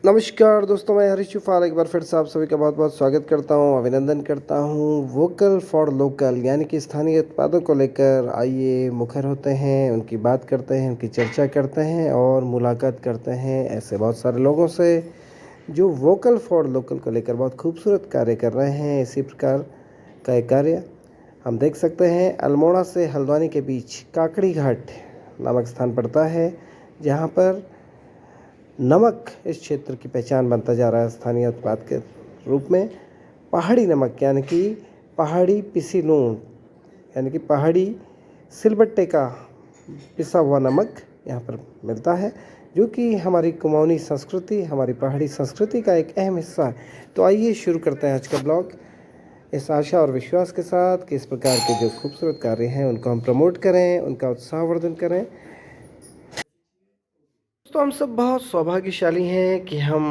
नमस्कार दोस्तों, मैं हरीश चुफाल एक बार फिर से आप सभी का बहुत बहुत स्वागत करता हूं, अभिनंदन करता हूं। वोकल फॉर लोकल यानी कि स्थानीय उत्पादों को लेकर आइए मुखर होते हैं, उनकी बात करते हैं, उनकी चर्चा करते हैं और मुलाकात करते हैं ऐसे बहुत सारे लोगों से जो वोकल फॉर लोकल को लेकर बहुत खूबसूरत कार्य कर रहे हैं। इसी प्रकार का एक कार्य हम देख सकते हैं। अल्मोड़ा से हल्द्वानी के बीच काकड़ी घाट नामक स्थान पड़ता है, जहाँ पर नमक इस क्षेत्र की पहचान बनता जा रहा है स्थानीय उत्पाद के रूप में। पहाड़ी नमक यानी कि पहाड़ी पिसी नून यानी कि पहाड़ी सिलबट्टे का पिसा हुआ नमक यहाँ पर मिलता है, जो कि हमारी कुमाऊनी संस्कृति, हमारी पहाड़ी संस्कृति का एक अहम हिस्सा है। तो आइए शुरू करते हैं आज का ब्लॉग इस आशा और विश्वास के साथ कि इस प्रकार के जो खूबसूरत कार्य हैं उनको हम प्रमोट करें, उनका उत्साहवर्धन करें। तो हम सब बहुत सौभाग्यशाली हैं कि हम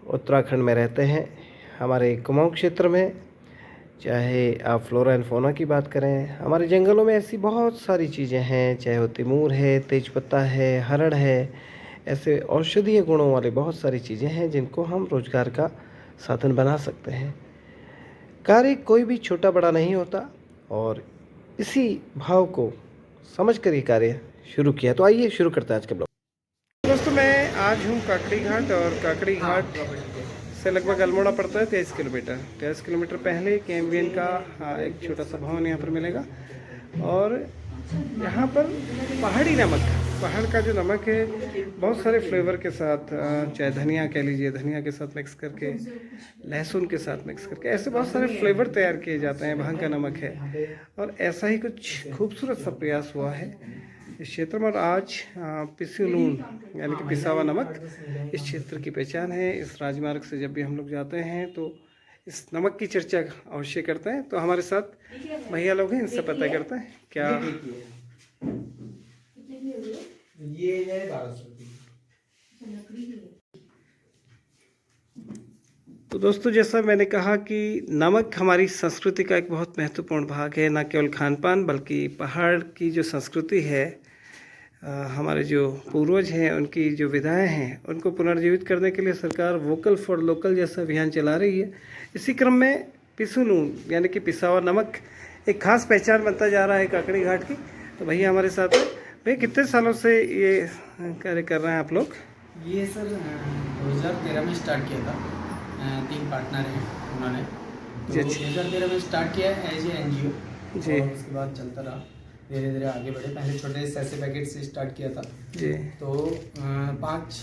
उत्तराखंड में रहते हैं। हमारे कुमाऊं क्षेत्र में, चाहे आप फ्लोरा एंड फौना की बात करें, हमारे जंगलों में ऐसी बहुत सारी चीज़ें हैं, चाहे वो तिमूर है, तेजपत्ता है, हरड़ है। ऐसे औषधीय गुणों वाले बहुत सारी चीज़ें हैं जिनको हम रोज़गार का साधन बना सकते हैं। कार्य कोई भी छोटा बड़ा नहीं होता और इसी भाव को समझ कर ये कार्य शुरू किया। तो आइए शुरू करते हैं आज का ब्लॉग। दोस्तों, मैं आज हूँ काकड़ी घाट और काकड़ी घाट से लगभग अल्मोड़ा पड़ता है 23 किलोमीटर पहले कैम्बियन का एक छोटा सा भवन यहाँ पर मिलेगा। और यहाँ पर पहाड़ी नमक, पहाड़ का जो नमक है, बहुत सारे फ्लेवर के साथ, चाहे धनिया कह लीजिए, धनिया के साथ मिक्स करके, लहसुन के साथ मिक्स करके, ऐसे बहुत सारे फ्लेवर तैयार किए जाते हैं। भांग का नमक है और ऐसा ही कुछ खूबसूरत सा प्रयास हुआ है इस क्षेत्र में। और आज पिसी नून यानी कि पिसा हुआ नमक इस क्षेत्र की पहचान है। इस राजमार्ग से जब भी हम लोग जाते हैं तो इस नमक की चर्चा अवश्य करते हैं। तो हमारे साथ भैया लोग हैं, इनसे पता करते हैं क्या ये है 1200। तो दोस्तों, जैसा मैंने कहा कि नमक हमारी संस्कृति का एक बहुत महत्वपूर्ण भाग है। न केवल खान पान बल्कि पहाड़ की जो संस्कृति है, हमारे जो पूर्वज हैं उनकी जो विधाएं हैं, उनको पुनर्जीवित करने के लिए सरकार वोकल फॉर लोकल जैसा अभियान चला रही है। इसी क्रम में पिसू नून यानी कि पिसा हुआ नमक एक खास पहचान बनता जा रहा है काकड़ी घाट की। तो भैया हमारे साथ है। भैया, कितने सालों से ये कार्य कर रहे हैं आप लोग? ये सर 2013 में स्टार्ट किया था। 3 पार्टनर हैं उन्होंने। तो 2013 में स्टार्ट किया एज ए NGO जी। और उसके बाद चलता रहा, धीरे धीरे आगे बढ़े। पहले छोटे सैसे पैकेट से स्टार्ट किया था जी। तो 5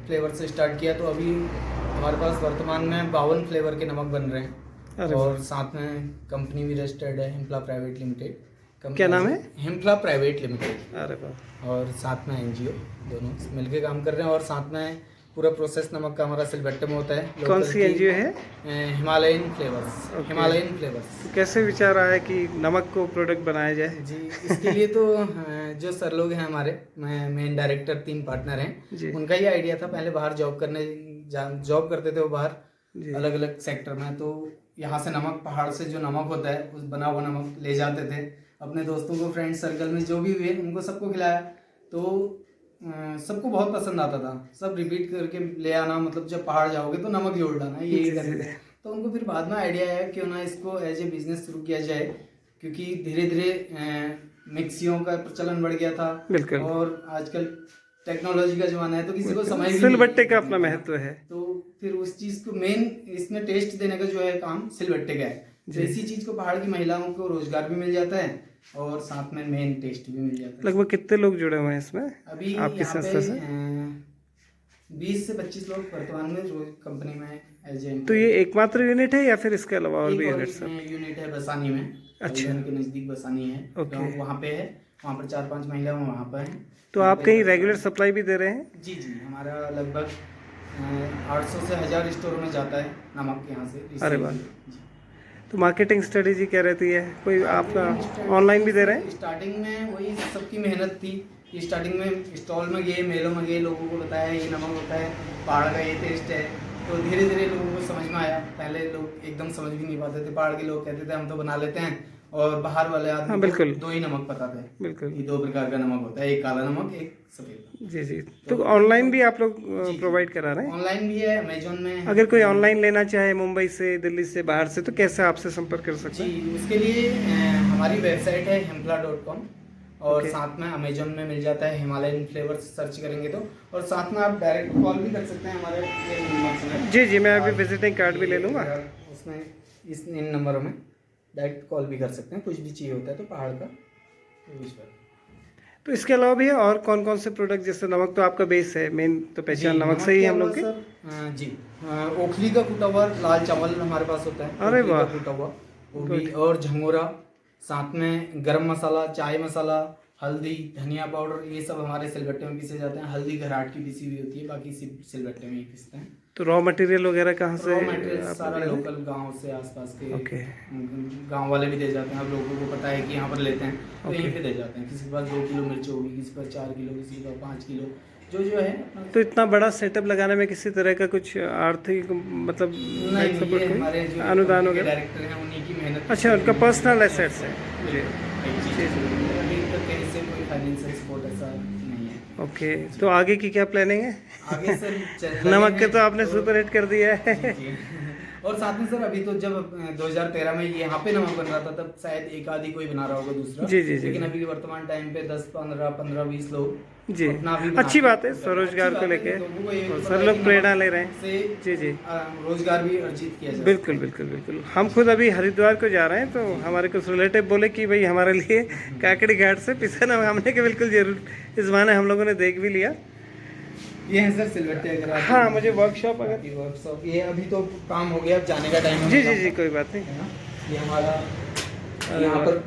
फ्लेवर से स्टार्ट किया। तो अभी हमारे पास वर्तमान में 52 फ्लेवर के नमक बन रहे हैं। और साथ में कंपनी भी रजिस्टर्ड है, हिम्पला प्राइवेट लिमिटेड। क्या नाम है? हिम्पला प्राइवेट लिमिटेड। अरे वाह। और साथ में NGO, दोनों मिलके काम कर रहे हैं। और साथ में पूरा प्रोसेस नमक का हमारा सिलबट्टे में होता है। कौन सी NGO है? Himalayan flavours. Himalayan flavours. तो कैसे विचार आया कि नमक को प्रोडक्ट बनाया जाए? जी, इसके लिए तो जो सर लोग हैं हमारे, मेन डायरेक्टर, 3 पार्टनर हैं, उनका ही आइडिया था। पहले बाहर जॉब करते थे वो बाहर, अलग अलग सेक्टर में। तो यहाँ से नमक, पहाड़ से जो नमक होता है, उस बना हुआ नमक ले जाते थे अपने दोस्तों को, फ्रेंड सर्कल में जो भी हुए उनको सबको खिलाया। तो सबको बहुत पसंद आता था। सब रिपीट करके ले आना, मतलब जब पहाड़ जाओगे तो नमक जोड़ लाना, ये करते थे। तो उनको फिर बाद में आइडिया आया क्यों ना इसको एज ए बिजनेस शुरू किया जाए, क्योंकि धीरे धीरे मिक्सियों का प्रचलन बढ़ गया था। बिल्कुल। और आजकल टेक्नोलॉजी का जमाना है तो किसी को समझ भी नहीं, सिलबट्टे का अपना महत्व है। तो फिर उस चीज़ को मेन इसमें टेस्ट देने का जो है काम सिलबट्टे का है। तो इसी चीज़ को पहाड़ की महिलाओं को रोजगार भी मिल जाता है और साथ में मेन टेस्ट भी मिल जाता है। लगभग कितने लोग जुड़े हुए हैं इसमें अभी आपकी संस्था से? 20 से 25 लोग वर्तमान में रोज कंपनी में एजेंट। तो ये एकमात्र यूनिट है या फिर इसके अलावा और भी यूनिट है बसानी में? अच्छा, के नज़दीक बसानी है। ओके। वहाँ पे है, वहाँ पर 4-5 महिला वहाँ पर हैं। तो आप कहीं रेगुलर सप्लाई भी दे रहे हैं? जी जी, हमारा लगभग 800 से 1000 स्टोर में जाता है नमक यहाँ से। अरे वाह। तो मार्केटिंग स्ट्रेटेजी क्या रहती है? कोई आपका ऑनलाइन भी दे रहे हैं? स्टार्टिंग में वही सबकी मेहनत थी कि स्टार्टिंग में स्टॉल में गए, मेलों में गए, लोगों को बताया ये नमक होता है, पहाड़ का ये टेस्ट है। तो धीरे धीरे लोगों को समझ में आया। पहले लोग एकदम समझ भी नहीं पाते थे, पहाड़ के लोग कहते थे हम तो बना लेते हैं, और बाहर वाले आदमी बिल्कुल। दो ही नमक पता थे, बिल्कुल। ये दो प्रकार का नमक होता है, एक काला नमक, एक सफेद। जी जी। तो ऑनलाइन भी आप लोग प्रोवाइड करा रहे हैं? ऑनलाइन भी है, अमेजोन में। अगर कोई ऑनलाइन लेना चाहे मुंबई से, दिल्ली से, बाहर से, तो कैसे आपसे संपर्क कर सकते हैं? जी, उसके लिए हमारी वेबसाइट है himpla.com, और साथ में अमेजोन में मिल जाता है हिमालयन फ्लेवर्स, सर्च करेंगे तो। और साथ में आप डायरेक्ट कॉल भी कर सकते हैं हमारे नंबर से। जी जी, मैं अभी विजिटिंग कार्ड भी ले लूँगा। उसमें इन नंबरों में डायरेक्ट कॉल भी कर सकते हैं, कुछ भी चाहिए होता है तो पहाड़ का तो इसके अलावा भी और कौन कौन से प्रोडक्ट, जैसे नमक तो आपका बेस है, मेन तो पहचान नमक से ही हम लोग के। जी, ओखली का कूटा हुआ लाल चावल हमारे पास होता है। अरे वाह, कूटा हुआ वो भी, और झंगोरा, साथ में गरम मसाला, चाय मसाला, हल्दी, धनिया पाउडर, ये सब हमारे सिलबट्टे में पीसे जाते हैं। हल्दी घराट की पीसी हुई होती है, बाकी सिलबट्टे में ही पीसते हैं। तो रॉ मटेरियल वगैरह कहाँ से? रॉ मटेरियल सारा लोकल गांव से, आसपास के गांव वाले भी दे जाते हैं। अब लोगों को पता है कि यहाँ पर लेते हैं तो यहीं पे दे जाते हैं। किसी के पास 2 किलो मिर्च होगी, किसी के पास 4 किलो, किसी के पास 5 किलो, जो है। तो इतना बड़ा सेटअप लगाने में किसी तरह का कुछ आर्थिक मतलब नहीं, ये हमारे जो अनुदान वगैरह डायरेक्टर हैं उन्हीं की मेहनत। अच्छा, उनका पर्सनल एसेट्स है। जी जी, अभी तक कहीं से कोई फाइनेंशियल सपोर्ट ऐसा नहीं है। ओके, तो आगे की क्या प्लानिंग है? आगे सर नमक के तो आपने सुपर हिट कर दिया है। जी। और साथ में सर, अभी तो जब 2013 में यहाँ पे नमक बन रहा था, तब शायद एक आधी कोई बना रहा होगा दूसरा। जी जी जी। लेकिन अभी वर्तमान टाइम पे 10, 15, 20 लोग जी, अच्छी बात है स्वरोजगार को लेके, सब लोग प्रेरणा ले रहे हैं। जी जी, रोजगार भी अर्जित किया जाए। बिल्कुल बिल्कुल बिल्कुल। हम खुद अभी हरिद्वार को जा रहे हैं, तो हमारे कुछ रिलेटिव बोले कि भाई हमारे लिए काकड़ी घाट से पिसा नमक, हमने के बिल्कुल जरूर, इस बहाने हम लोगों ने देख भी लिया। ये है सर सिलबट्टे। अगर आप, हाँ, मुझे वर्कशॉप, अगर वर्कशॉप, ये अभी तो काम हो गया, अब जाने का टाइम है। जी जी जी, कोई बात नहीं। ये हमारा यहाँ पर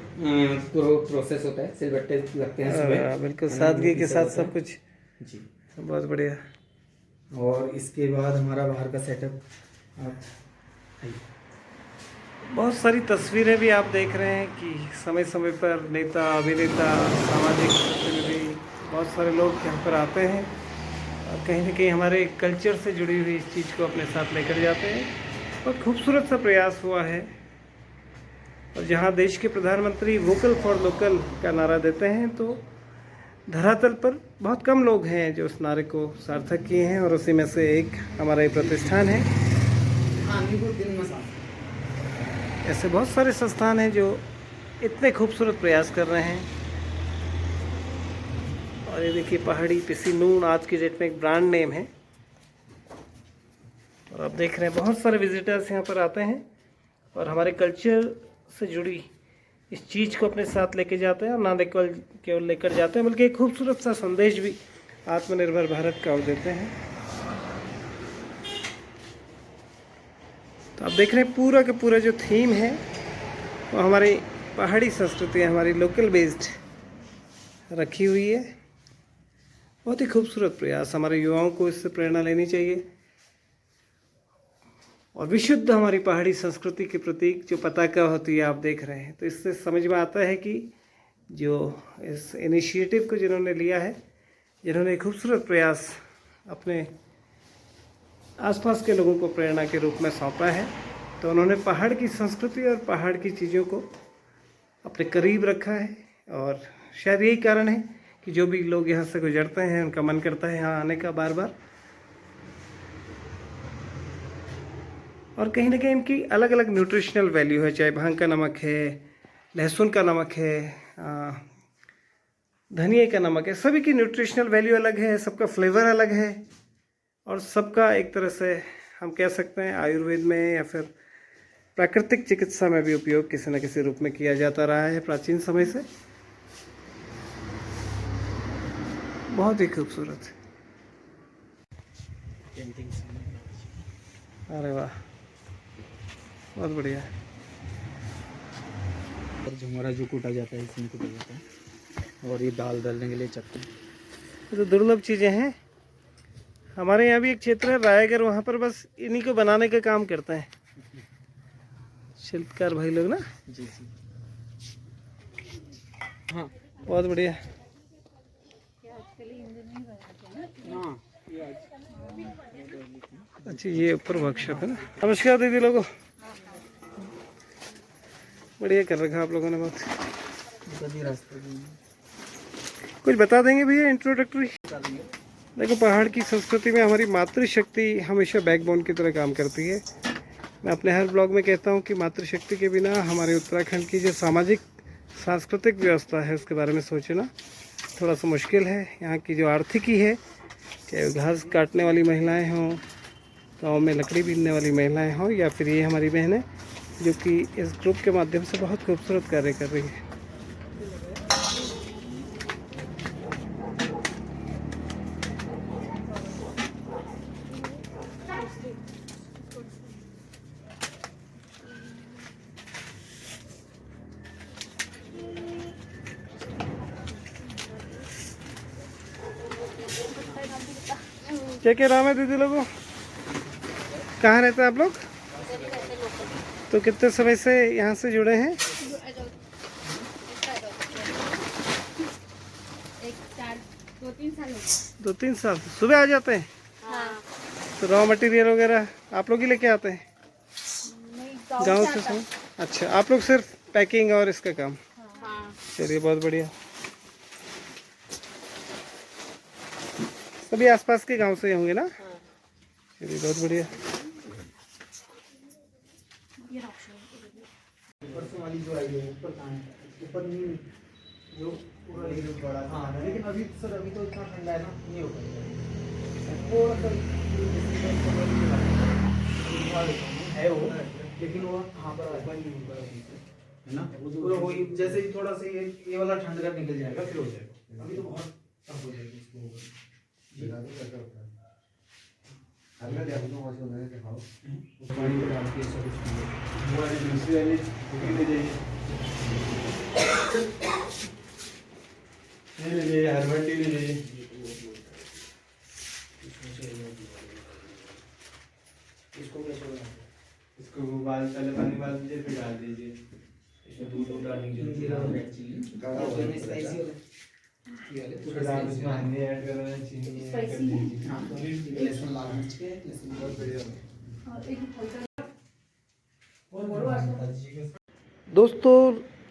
प्रोसेस होता है, सिलबट्टे लगते हैं सुबह, बिल्कुल सादगी के साथ सब कुछ। जी, बहुत बढ़िया। और इसके बाद हमारा बाहर का सेटअप, बहुत सारी तस्वीरें भी आप देख रहे हैं कि समय समय पर नेता, अभिनेता, सामाजिक प्रतिनिधि, बहुत सारे लोग यहाँ पर आते हैं और कहीं न कहीं हमारे कल्चर से जुड़ी हुई इस चीज़ को अपने साथ लेकर जाते हैं। बहुत खूबसूरत सा प्रयास हुआ है, और जहाँ देश के प्रधानमंत्री वोकल फॉर लोकल का नारा देते हैं, तो धरातल पर बहुत कम लोग हैं जो उस नारे को सार्थक किए हैं, और उसी में से एक हमारा ये प्रतिष्ठान है। ऐसे बहुत सारे संस्थान हैं जो इतने खूबसूरत प्रयास कर रहे हैं। और ये देखिए, पहाड़ी पिसी नून आज की डेट में एक ब्रांड नेम है, और आप देख रहे हैं बहुत सारे विजिटर्स यहाँ पर आते हैं और हमारे कल्चर से जुड़ी इस चीज़ को अपने साथ लेके जाते हैं, और ना केवल लेकर जाते हैं बल्कि एक खूबसूरत सा संदेश भी आत्मनिर्भर भारत का देते हैं। तो आप देख रहे हैं पूरा का पूरा जो थीम है वो हमारी पहाड़ी संस्कृति, हमारी लोकल बेस्ड रखी हुई है। बहुत ही खूबसूरत प्रयास, हमारे युवाओं को इससे प्रेरणा लेनी चाहिए। और विशुद्ध हमारी पहाड़ी संस्कृति के प्रतीक जो पताका होती है, आप देख रहे हैं, तो इससे समझ में आता है कि जो इस इनिशिएटिव को जिन्होंने लिया है, जिन्होंने खूबसूरत प्रयास अपने आसपास के लोगों को प्रेरणा के रूप में सौंपा है, तो उन्होंने पहाड़ की संस्कृति और पहाड़ की चीज़ों को अपने करीब रखा है। और शायद यही कारण है कि जो भी लोग यहाँ से गुजरते हैं उनका मन करता है यहाँ आने का बार बार। और कहीं ना कहीं इनकी अलग अलग न्यूट्रिशनल वैल्यू है, चाहे भांग का नमक है, लहसुन का नमक है, धनिया का नमक है, सभी की न्यूट्रिशनल वैल्यू अलग है, सबका फ्लेवर अलग है, और सबका एक तरह से हम कह सकते हैं आयुर्वेद में या फिर प्राकृतिक चिकित्सा में भी उपयोग किसी न किसी रूप में किया जाता रहा है प्राचीन समय से। बहुत ही खूबसूरत। अरे वाह, बहुत बढ़िया। और झुमरा जो कूटा जाता है, इसमें कूटा जाता है, और ये दाल डालने के लिए चक्की। ये तो दुर्लभ चीज़ें हैं। हमारे यहाँ भी एक क्षेत्र है रायगढ़, वहाँ पर बस इन्हीं को बनाने का काम करते हैं शिल्पकार भाई लोग ना। जी जी, हाँ, बहुत बढ़िया। हाँ, अच्छा, ये ऊपर वर्कशॉप है ना। नमस्कार दीदी लोगों। बढ़िया कर रखा आप लोगों ने बहुत। रास्ते कुछ बता देंगे भैया इंट्रोडक्टरी? देखो, पहाड़ की संस्कृति में हमारी मातृशक्ति हमेशा बैकबोन की तरह काम करती है। मैं अपने हर ब्लॉग में कहता हूँ कि मातृशक्ति के बिना हमारे उत्तराखंड की जो सामाजिक सांस्कृतिक व्यवस्था है उसके बारे में सोचना थोड़ा सा मुश्किल है। यहाँ की जो आर्थिकी है, चाहे घास काटने वाली महिलाएं हों, गांव में लकड़ी बीनने वाली महिलाएं हों, या फिर ये हमारी बहनें जो कि इस ग्रुप के माध्यम से बहुत खूबसूरत कार्य कर रही हैं। क्या क्या नाम है दीदी लोगों? कहाँ रहते हैं आप लोग? तो कितने समय से यहाँ से जुड़े हैं? 2-3 साल। सुबह आ जाते हैं? हाँ। तो रॉ मटेरियल वगैरह आप लोग ही लेके आते हैं गांव से? सब अच्छा, आप लोग सिर्फ पैकिंग और इसका काम? हाँ। चलिए, बहुत बढ़िया। सभी आसपास के गांव से ही होंगे ना? चलिए, बहुत बढ़िया। परसों वाली जो आई है ऊपर कहाँ है? ऊपर नहीं, जो पूरा लेवल बड़ा। हाँ, लेकिन अभी सर अभी तो इतना ठंडा है ना, नहीं हो पाएगा। थोड़ा सा है वो, लेकिन वो हाँ पर बन नहीं होगा है ना। पूरा वही जैसे ही थोड़ा सा ये वाला ठंड का निकल जाएगा, फिर हो जाएगा। अभी तो बहुत टफ हो जाएगा इसको। अगला क्या तो वॉश होने के खाओ पानी में डाल के सब कुछ वो वाली दूसरी वाली कुकिंग ले जाइए, ये ले जाइए, हर्बल टी ले जाइए। इसको कैसे बनाते हैं? इसको उबाल पहले पानी डाल दीजिए, फिर डाल दीजिए। इसमें दूध डालने की जरूरत है। रेड चिली स्पाइसी वाला फिर आप इसमें हनी ऐड कर रहे हैं, चीनी ऐड कर दीजिए। हाँ, लहसुन लाल मिर्च के लहसुन बहुत बढ़िया। दोस्तों,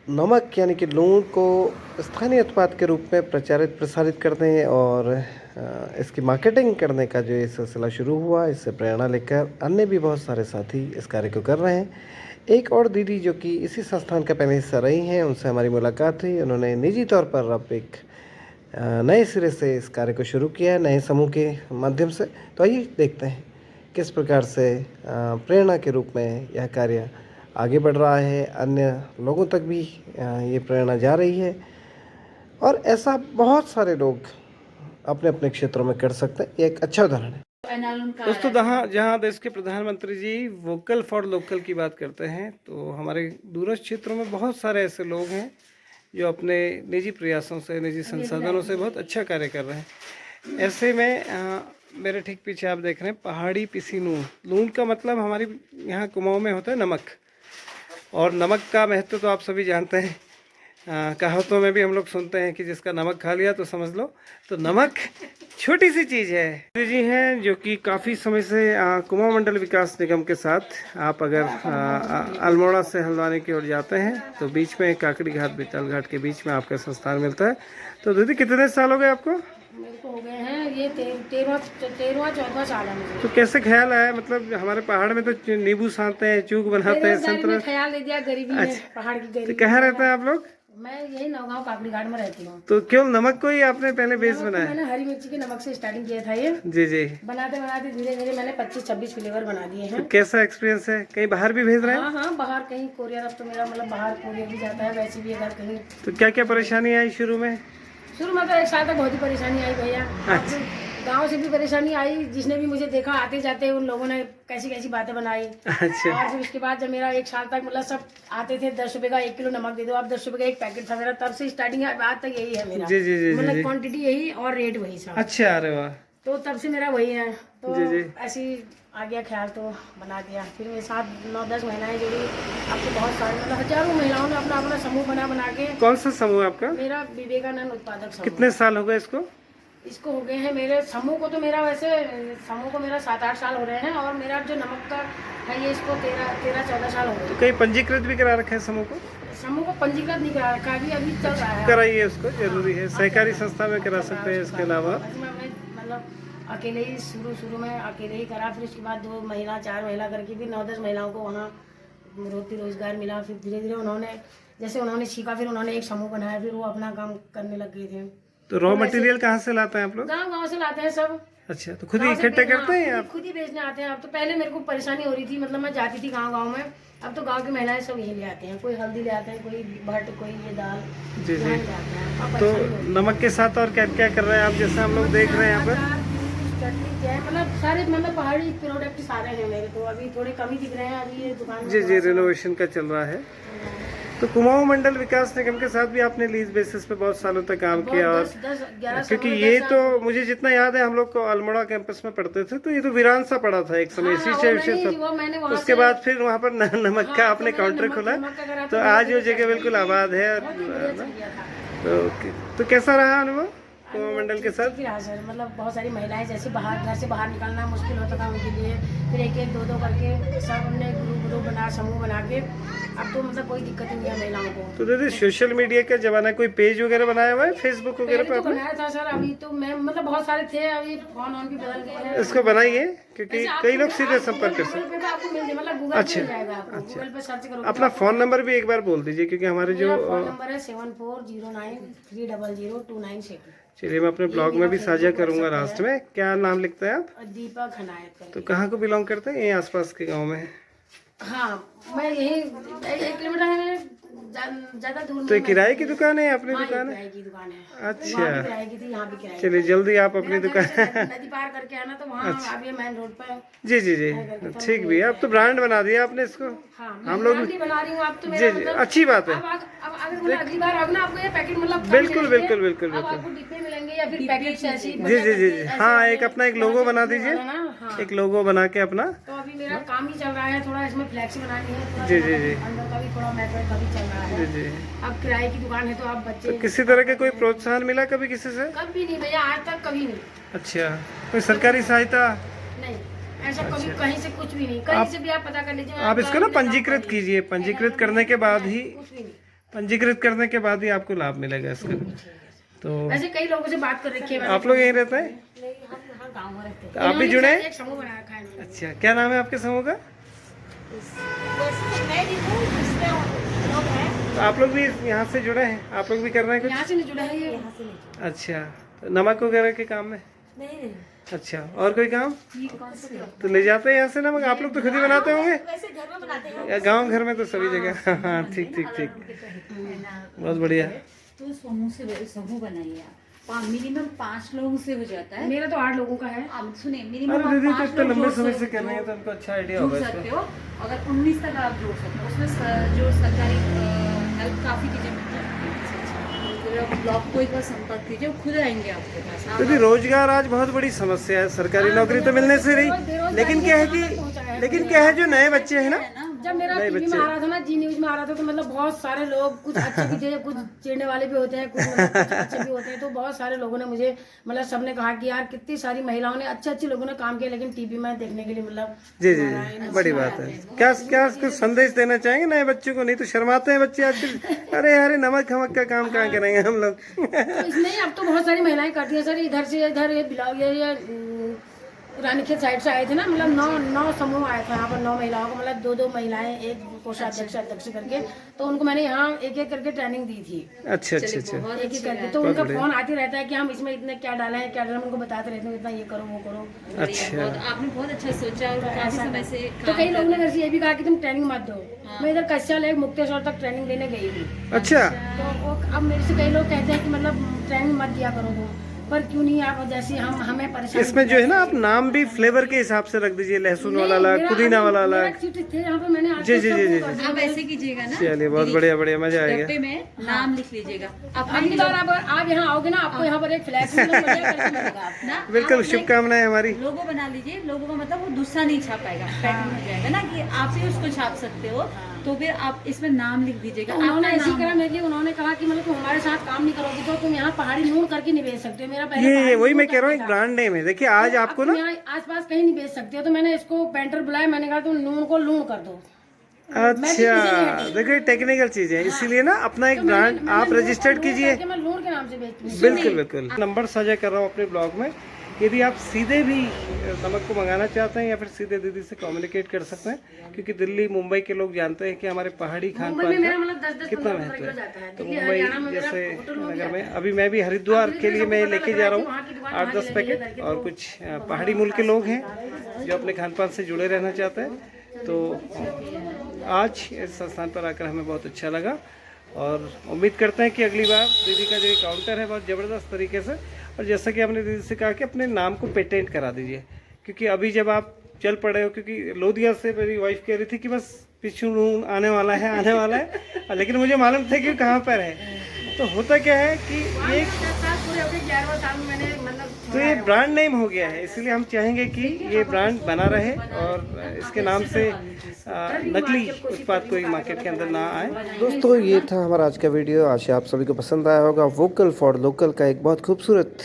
नमक यानी कि लूण को स्थानीय उत्पाद के रूप में प्रचारित प्रसारित करने और इसकी मार्केटिंग करने का जो ये सिलसिला शुरू हुआ, इससे प्रेरणा लेकर अन्य भी बहुत सारे साथी इस कार्य को कर रहे हैं। एक और दीदी जो कि इसी संस्थान का पहले हिस्सा रही हैं, उनसे हमारी मुलाकात हुई। उन्होंने निजी तौर पर अब एक नए सिरे से इस कार्य को शुरू किया है, नए समूह के माध्यम से। तो आइए देखते हैं किस प्रकार से प्रेरणा के रूप में यह कार्य आगे बढ़ रहा है, अन्य लोगों तक भी ये प्रेरणा जा रही है, और ऐसा बहुत सारे लोग अपने अपने क्षेत्रों में कर सकते हैं। ये एक अच्छा उदाहरण है। दोस्तों, जहाँ देश के प्रधानमंत्री जी वोकल फॉर लोकल की बात करते हैं, तो हमारे दूरस्थ क्षेत्रों में बहुत सारे ऐसे लोग हैं जो अपने निजी प्रयासों से, निजी संसाधनों से बहुत अच्छा कार्य कर रहे हैं। ऐसे में मेरे ठीक पीछे आप देख रहे हैं पहाड़ी पिसी नून। नून का मतलब हमारी यहाँ कुमाऊँ में होता है नमक, और नमक का महत्व तो आप सभी जानते हैं। कहावतों में भी हम लोग सुनते हैं कि जिसका नमक खा लिया तो समझ लो। तो नमक छोटी सी चीज़ है। जी हैं जो कि काफ़ी समय से कुमाऊँ मंडल विकास निगम के साथ, आप अगर अल्मोड़ा से हल्द्वानी की ओर जाते हैं तो बीच में काकड़ी घाट, बेताल घाट के बीच में आपका संस्थान मिलता है। तो दीदी, कितने साल हो गए आपको? मेरे को हो गए हैं ये 13वां-14वां साल है मुझे। तो कैसे ख्याल आया? मतलब हमारे पहाड़ में तो नींबू सानते हैं, चूक बनाते हैं, संतरा। ख्याल ले दिया, गरीबी में, पहाड़ की तो गरीबी। कहाँ रहते हैं आप लोग? मैं यही नौगांव काकड़ी घाट में रहती हूँ। तो केवल नमक को ही आपने पहले बेस बनाया? मैंने हरी मिर्ची के नमक से स्टार्टिंग किया था। ये जी जी। बनाते बनाते धीरे धीरे मैंने 25-26 फ्लेवर बना दिए हैं। तो कैसा एक्सपीरियंस है? कहीं बाहर भी भेज रहे हैं? हाँ हाँ, बाहर कहीं कोरियर, अब तो मेरा मतलब बाहर कोरियर भी जाता है। वैसे भी अगर कहीं, तो क्या क्या परेशानी आई शुरू में? शुरू में तो 1 साल तक बहुत ही परेशानी आई भैया। गांव से भी परेशानी आई, जिसने भी मुझे देखा आते जाते उन लोगों ने कैसी कैसी बातें बनाई। अच्छा। और फिर उसके बाद जब मेरा 1 साल तक मतलब सब आते थे, 10 रुपए का 1 किलो नमक दे दो, अब 10 रुपए का 1 पैकेट था मेरा। तब से स्टार्टिंग आज तक यही है मेरा। जी जी जी मतलब जी। क्वांटिटी यही और रेट वही सब। अच्छा, अरे वाह। तो तब से मेरा वही है। तो जी जी। ऐसी आ गया ख्याल तो बना दिया। फिर मेरे साथ 9-10 महिलाएं जुड़ी। अब तो बहुत सारे मतलब हजारों महिलाओं ने अपना समूह बना के। कौन सा समूह है आपका? मेरा विवेकानंद उत्पादक समूह। कितने साल हो गए इसको? इसको हो गए हैं मेरे समूह को, तो मेरा वैसे समूह को मेरा 7-8 साल हो रहे हैं, और मेरा जो नमक का है ये इसको 13-14 साल हो गए। तो कहीं पंजीकृत भी करा रखा है समूह को? समूह को पंजीकृत नहीं करा रखा, अभी चल रहा है। कराइए, उसको जरूरी है। सहकारी संस्था में करा सकते हैं। इसके अलावा मैं मतलब अकेले ही शुरू में अकेले ही करा, फिर उसके बाद 2 महिला 4 महिला करके फिर 9-10 महिलाओं को वहाँ रोजगार मिला। फिर धीरे धीरे उन्होंने सीखा, फिर उन्होंने एक समूह बनाया, फिर वो अपना काम करने लग गए थे। तो रॉ मटेरियल कहाँ से लाते हैं आप लोग? गाँव से लाते हैं सब। अच्छा, तो खुद ही इकट्ठा करते हैं आप? खुद ही बेचने आते हैं। अब तो पहले मेरे को परेशानी हो रही थी, मतलब मैं जाती थी गांव में, अब तो गांव की महिलाएं सब यही ले आते हैं। कोई हल्दी ले आते हैं, कोई भट्ट, कोई ये दाल। जी जी। तो तो नमक के साथ और क्या क्या कर रहे हैं आप, जैसे हम लोग देख रहे हैं यहाँ पर? चटनी क्या है, मतलब सारे मतलब पहाड़ी प्रोडक्ट सारे हैं मेरे, तो अभी थोड़े कम ही दिख रहे हैं अभी ये दुकान में। जी जी, रिनोवेशन का चल रहा है। तो कुमाऊं मंडल विकास निगम के साथ भी आपने लीज बेसिस पे बहुत सालों तक काम किया, और 10-11 क्योंकि ये तो मुझे जितना याद है हम लोग को अल्मोड़ा कैंपस में पढ़ते थे, तो ये तो वीरान सा पड़ा था एक समय, इसी सब। उसके बाद फिर वहाँ पर नमक का आपने काउंटर खोला, तो आज वो जगह बिल्कुल आबाद है। तो कैसा रहा अनुभव कुमाऊं मंडल के साथ? सर मतलब बहुत सारी महिलाएं जैसे घर से बाहर निकलना मुश्किल होता था उनके लिए, फिर 1-1, 2-2 करके सब उनने ग्रुप बना, समूह बना के, अब तो मतलब कोई दिक्कत नहीं है महिलाओं को। तो दीदी सोशल मीडिया का जमाना, कोई पेज वगैरह बनाया हुआ है फेसबुक वगैरह पर? तो बनाया था सर, अभी तो मैं मतलब बहुत सारे थे, अभी फोन भी बदल गए हैं। इसको बनाइए, क्योंकि कई लोग सीधे संपर्क कर सकते हैं। आपको मिल जाए, मतलब गूगल पे मिल जाएगा आपको, गूगल पे सर्च करोगे। अपना फोन नंबर भी एक बार बोल दीजिए, क्योंकि हमारे जो फोन नंबर है 7409300296। चलिए, मैं अपने ब्लॉग में भी साझा करूंगा लास्ट में। क्या नाम लिखते हैं आप? दीपक हनायत। तो कहाँ को बिलोंग करते हैं? ये आसपास के गांव में? हाँ, मैं यही 1 किलोमीटर है, ज्यादा दूर। तो किराए की दुकान है, अपनी दुकान है? किराए की दुकान है। अच्छा, किराए की थी, यहाँ भी किराए। चलिए जल्दी आप अपनी दुकान नदी पार करके आना, तो वहाँ आप ये मेन रोड पर। जी जी जी, ठीक भी है। अब तो ब्रांड बना दिया आपने इसको। हम लोग बना रही हूँ आप तो। जी जी, अच्छी बात है। अब अगर अगली बार आओगे ना, आपको ये पैकेट मतलब बिल्कुल बिल्कुल बिल्कुल बिल्कुल आपको डिब्बे मिलेंगे या फिर पैकेट से ऐसे। जी जी जी जी, हाँ, एक अपना एक लोगो बना दीजिए, एक लोगो बना के अपना। तो अभी मेरा काम ही चल रहा है, थोड़ा इसमें फ्लैक्स बनानी है। जी जी जी, अंदर का भी थोड़ा मेटल का भी चल रहा है। जी जी। अब किराए की दुकान है, तो आप बच्चे। तो किसी तरह का कोई प्रोत्साहन मिला कभी किसी से? कभी नहीं भैया, आज तक कभी नहीं। अच्छा, कोई सरकारी सहायता? नहीं, ऐसा कभी कहीं से कुछ भी नहीं। कहीं से भी आप पता कर लीजिए। आप इसको ना पंजीकृत कीजिए, पंजीकृत करने के बाद ही, पंजीकृत करने के बाद ही आपको लाभ मिलेगा इसका। तो ऐसे कई लोगों से बात कर रखी है। आप लोग यहीं रहते हैं? गाँव में रहते हैं। तो आप भी जुड़े? एक समूह बना रखा है। अच्छा, क्या नाम है आपके समूह का? तो आप लोग भी यहाँ से जुड़े हैं? आप लोग भी कर रहे हैं कुछ? यहाँ से नहीं जुड़ा है ये। अच्छा, तो नमक वगैरह के काम में? नहीं। अच्छा, और कोई काम? तो ले जाते हैं यहाँ से नमक? आप लोग तो खुद ही बनाते होंगे वैसे घर में बनाते हैं। या गांव घर में? तो सभी जगह। हाँ, ठीक ठीक ठीक, बहुत बढ़िया। तो समूह बनाइए आप, मिनिमम 5 लोगों से हो जाता है। मेरा तो 8 लोगों का है। आप सुने, अरे मिनिमम दीदी, तो 5 इतना लोग लंबे जोड़ समय से कर रहे हैं, तो उनको अच्छा आइडिया जुड़ होगा सकते इसका। हो। अगर 19 तक आप जोड़ सकते हो, उसमें जो सरकारी हेल्प काफी चीजें मिल जाती है। ब्लॉक को एक बार संपर्क कीजिए, वो खुद आएंगे आपके पास। दीदी, रोजगार आज बहुत बड़ी समस्या है। सरकारी नौकरी तो मिलने से रही, लेकिन क्या है जो नए बच्चे हैं ना, जब मेरा टीवी में आ रहा था ना, जी न्यूज में आ रहा था, तो मतलब बहुत सारे लोग, कुछ अच्छे भी थे, कुछ चिढ़ने वाले भी होते हैं, कुछ अच्छे भी होते हैं। तो बहुत सारे लोगों ने मुझे मतलब सबने कहा कि यार कितनी सारी महिलाओं ने, अच्छे लोगों ने काम किया, लेकिन टीवी में देखने के लिए मतलब। जी जी जी, बड़ी बात है। क्या कुछ संदेश देना चाहेंगे नए बच्चों को? नहीं तो शर्माते हैं बच्चे आजकल। अरे नमक खमक का काम कहाँ करेंगे हम लोग। तो इसमें अब तो बहुत सारी महिलाएं करती हैं सर। इधर से इधर ये बिलाव ये रानीखेत साइड से आए थे ना, मतलब 9 समूह आए थे यहाँ पर, 9 महिलाओं को, मतलब 2-2 महिलाएं, एक कोषाध्यक्ष करके। तो उनको मैंने यहाँ एक करके ट्रेनिंग दी थी। अच्छा अच्छा अच्छा, एक करके। तो उनका फोन आती रहता है कि हम इसमें इतने क्या डाला है, क्या डाला, उनको बताते रहते हैं, इतना ये करो वो करो। अच्छा, आपने बहुत अच्छा सोचा और काफी समय से। तो कई लोगों ने घर से ये भी कहा कि तुम ट्रेनिंग मत दो। मैं इधर कस्या लेक मुक्तेश्वर तक ट्रेनिंग देने गई थी। अच्छा, तो अब मेरे से कई लोग कहते हैं कि मतलब ट्रेनिंग मत दिया करो तुम, पर क्यों नहीं आप जैसे हमें परेशान। इसमें जो है ना, आप नाम भी फ्लेवर के हिसाब से रख दीजिए, लहसुन वाला अलग, पुदीना वाला अलग। थे यहाँ पे मैंने जी जी जी जी, आप ऐसे कीजिएगा ना। चलिए, बहुत बढ़िया बढ़िया, मजा आएगा। डब्बे में नाम लिख लीजिएगा। अगली बार आप यहाँ आओगे ना, आपको यहाँ पर एक फ्लैक्स मिलेगा। बिल्कुल, शुभकामनाएं हमारी। लोगो बना लीजिए। लोगो का मतलब वो दूसरा नहीं छाप पाएगा, पैटर्न हो जाएगा ना, कि आप ही उसको छाप सकते हो। तो फिर आप इसमें नाम लिख दीजिएगा। तो उन्होंने आपका ऐसी नाम- करा मेरे लिए, उन्होंने कहा कि मतलब तुम हमारे साथ काम नहीं करोगी तो तुम यहाँ पहाड़ी नून करके नहीं बेच सकते हो। मेरा पहले ये पहाड़ी वही नून मैं कह रहा हूँ, करके एक था। ब्रांड नेम है। देखिए आज तो आपको अब ना, तुम यहाँ आसपास कहीं नहीं बेच सकते हो, तो मैंने इसको पेंटर बुलाया, मैंने कहा तुम नून को लूण कर दो। अच्छा देखो ये टेक्निकल चीज़ है, इसीलिए ना अपना एक ब्रांड आप रजिस्टर्ड कीजिए। मैं लूण के नाम से बेचती हूँ। बिल्कुल बिल्कुल। नंबर साझा कर रहा हूँ अपने ब्लॉग में, यदि आप सीधे भी नमक को मंगाना चाहते हैं या फिर सीधे दीदी से कम्युनिकेट कर सकते हैं, क्योंकि दिल्ली मुंबई के लोग जानते हैं कि हमारे पहाड़ी खान मुंबई पान में मेरा का मतलब 10-10 कितना 15 महत्व किलो जाता है। है। तो दिल्ली, मुंबई हरियाणा में मेरा जैसे होटल हो नगर गया। में अभी मैं भी हरिद्वार के लिए मैं लेके जा रहा वहाँ की हूँ दुकान 8-10 वहाँ पैकेट, की और कुछ पहाड़ी मूल के लोग हैं जो अपने खान पान से जुड़े रहना चाहते हैं। तो आज इस स्थान पर आकर हमें बहुत अच्छा लगा, और उम्मीद करते हैं कि अगली बार दीदी का जो काउंटर है बहुत ज़बरदस्त तरीके से, और जैसा कि आपने दीदी से कहा कि अपने नाम को पेटेंट करा दीजिए, क्योंकि अभी जब आप चल पड़े हो, क्योंकि लोधिया से मेरी वाइफ कह रही थी कि बस पिछू नून आने वाला है, लेकिन मुझे मालूम था कि कहाँ पर है। तो होता क्या है कि ये तो ये ब्रांड नेम हो गया है, इसलिए हम चाहेंगे कि ये ब्रांड बना रहे और इसके नाम से नकली उत्पाद कोई मार्केट के अंदर ना आए। दोस्तों ये था हमारा आज का वीडियो, आशा आप सभी को पसंद आया होगा। वोकल फॉर लोकल का एक बहुत खूबसूरत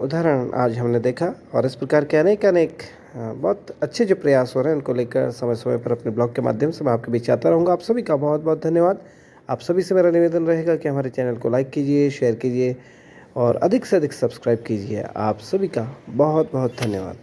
उदाहरण आज हमने देखा, और इस प्रकार के अनेक बहुत अच्छे जो प्रयास हो रहे हैं उनको लेकर समय समय पर अपने ब्लॉग के माध्यम से मैं आपके बीच आता रहूँगा। आप सभी का बहुत बहुत धन्यवाद। आप सभी से मेरा निवेदन रहेगा कि हमारे चैनल को लाइक कीजिए, शेयर कीजिए और अधिक से अधिक सब्सक्राइब कीजिए। आप सभी का बहुत बहुत धन्यवाद।